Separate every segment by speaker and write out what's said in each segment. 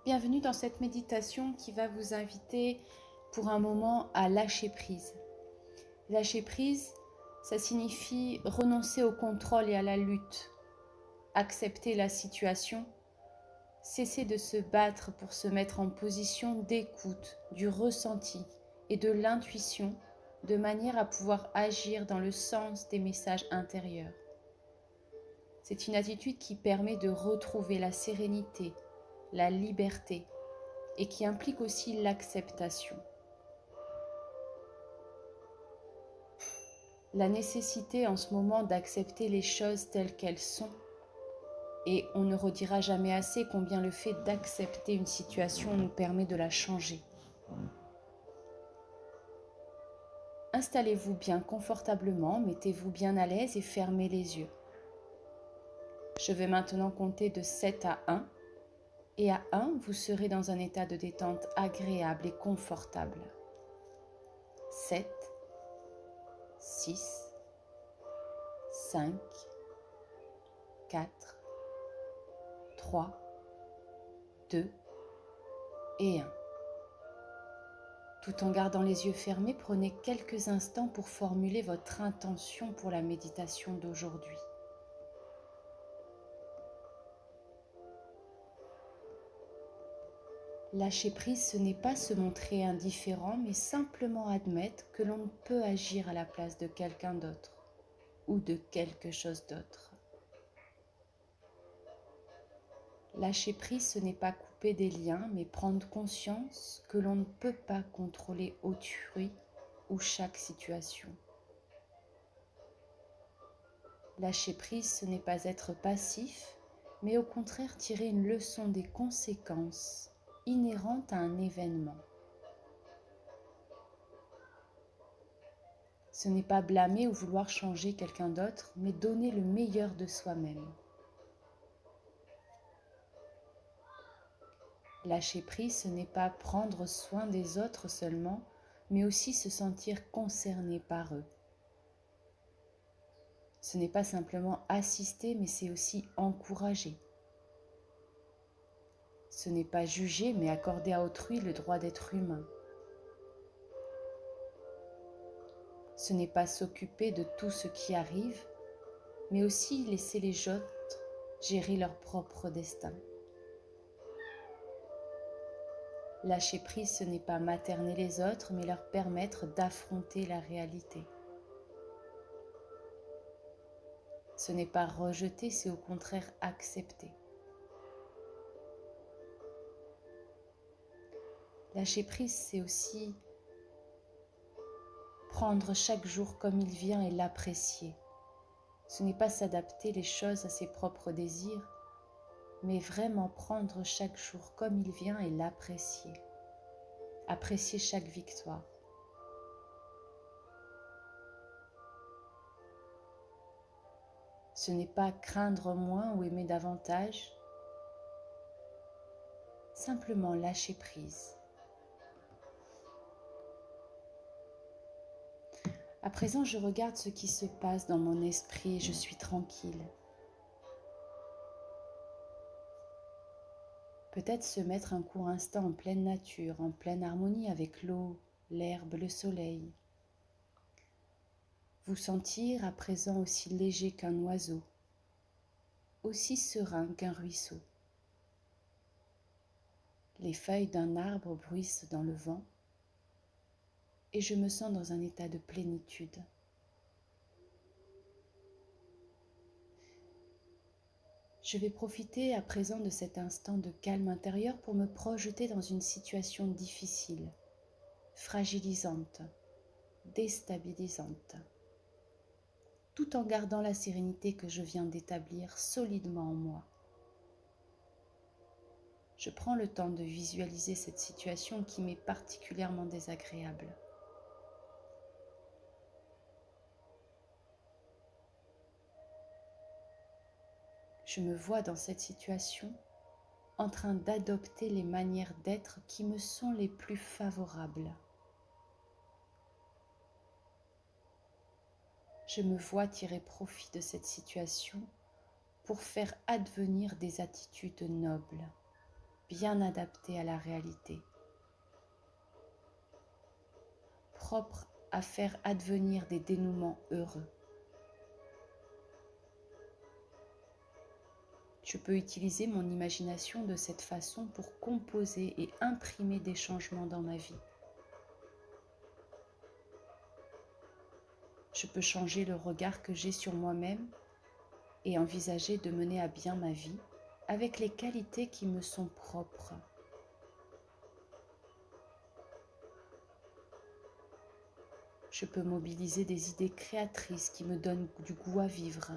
Speaker 1: Bienvenue dans cette méditation qui va vous inviter pour un moment à lâcher prise. Lâcher prise, ça signifie renoncer au contrôle et à la lutte, accepter la situation, cesser de se battre pour se mettre en position d'écoute, du ressenti et de l'intuition, de manière à pouvoir agir dans le sens des messages intérieurs. C'est une attitude qui permet de retrouver la sérénité, la liberté et qui implique aussi l'acceptation. La nécessité en ce moment d'accepter les choses telles qu'elles sont, et on ne redira jamais assez combien le fait d'accepter une situation nous permet de la changer. Installez-vous bien confortablement, mettez-vous bien à l'aise et fermez les yeux. Je vais maintenant compter de 7 à 1. Et à 1, vous serez dans un état de détente agréable et confortable. 7, 6, 5, 4, 3, 2 et 1. Tout en gardant les yeux fermés, prenez quelques instants pour formuler votre intention pour la méditation d'aujourd'hui. Lâcher prise, ce n'est pas se montrer indifférent, mais simplement admettre que l'on ne peut agir à la place de quelqu'un d'autre ou de quelque chose d'autre. Lâcher prise, ce n'est pas couper des liens, mais prendre conscience que l'on ne peut pas contrôler autrui ou chaque situation. Lâcher prise, ce n'est pas être passif, mais au contraire tirer une leçon des conséquences inhérentes à un événement. Ce n'est pas blâmer ou vouloir changer quelqu'un d'autre, mais donner le meilleur de soi-même. Lâcher prise, ce n'est pas prendre soin des autres seulement, mais aussi se sentir concerné par eux. Ce n'est pas simplement assister, mais c'est aussi encourager. Ce n'est pas juger, mais accorder à autrui le droit d'être humain. Ce n'est pas s'occuper de tout ce qui arrive, mais aussi laisser les autres gérer leur propre destin. Lâcher prise, ce n'est pas materner les autres, mais leur permettre d'affronter la réalité. Ce n'est pas rejeter, c'est au contraire accepter. Lâcher prise, c'est aussi prendre chaque jour comme il vient et l'apprécier. Ce n'est pas s'adapter les choses à ses propres désirs, mais vraiment prendre chaque jour comme il vient et l'apprécier. Apprécier chaque victoire. Ce n'est pas craindre moins ou aimer davantage, simplement lâcher prise. À présent, je regarde ce qui se passe dans mon esprit et je suis tranquille. Peut-être se mettre un court instant en pleine nature, en pleine harmonie avec l'eau, l'herbe, le soleil. Vous sentir à présent aussi léger qu'un oiseau, aussi serein qu'un ruisseau. Les feuilles d'un arbre bruissent dans le vent et je me sens dans un état de plénitude. Je vais profiter à présent de cet instant de calme intérieur pour me projeter dans une situation difficile, fragilisante, déstabilisante, tout en gardant la sérénité que je viens d'établir solidement en moi. Je prends le temps de visualiser cette situation qui m'est particulièrement désagréable. Je me vois dans cette situation en train d'adopter les manières d'être qui me sont les plus favorables. Je me vois tirer profit de cette situation pour faire advenir des attitudes nobles, bien adapté à la réalité, propre à faire advenir des dénouements heureux. Je peux utiliser mon imagination de cette façon pour composer et imprimer des changements dans ma vie. Je peux changer le regard que j'ai sur moi-même et envisager de mener à bien ma vie avec les qualités qui me sont propres. Je peux mobiliser des idées créatrices qui me donnent du goût à vivre.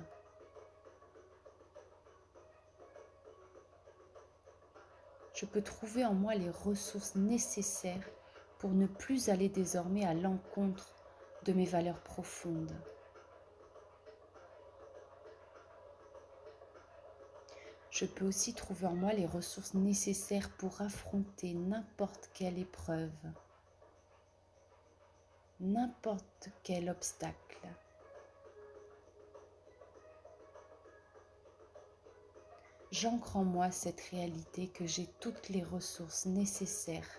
Speaker 1: Je peux trouver en moi les ressources nécessaires pour ne plus aller désormais à l'encontre de mes valeurs profondes. Je peux aussi trouver en moi les ressources nécessaires pour affronter n'importe quelle épreuve, n'importe quel obstacle. J'ancre en moi cette réalité que j'ai toutes les ressources nécessaires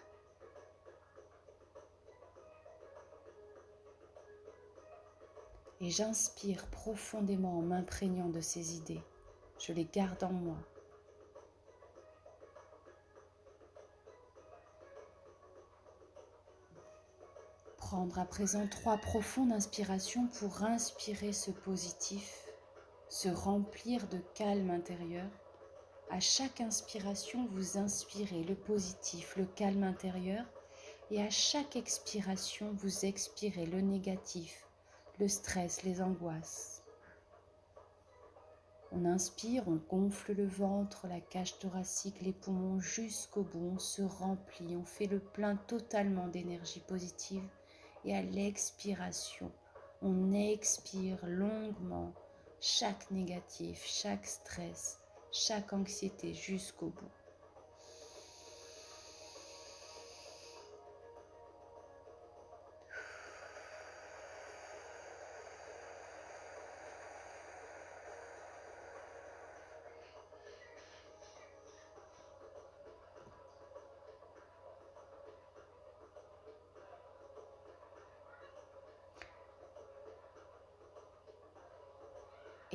Speaker 1: et j'inspire profondément en m'imprégnant de ces idées. Je les garde en moi. Prendre à présent 3 profondes inspirations pour inspirer ce positif, se remplir de calme intérieur. À chaque inspiration, vous inspirez le positif, le calme intérieur, et à chaque expiration, vous expirez le négatif, le stress, les angoisses. On inspire, on gonfle le ventre, la cage thoracique, les poumons jusqu'au bout, on se remplit, on fait le plein totalement d'énergie positive. Et à l'expiration, on expire longuement chaque négatif, chaque stress, chaque anxiété jusqu'au bout.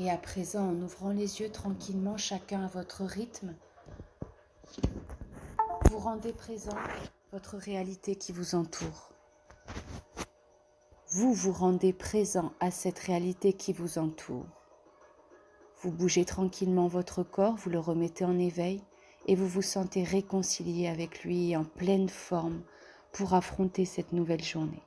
Speaker 1: Et à présent, en ouvrant les yeux tranquillement, chacun à votre rythme, vous rendez présent votre réalité qui vous entoure. Vous vous rendez présent à cette réalité qui vous entoure. Vous bougez tranquillement votre corps, vous le remettez en éveil et vous vous sentez réconcilié avec lui en pleine forme pour affronter cette nouvelle journée.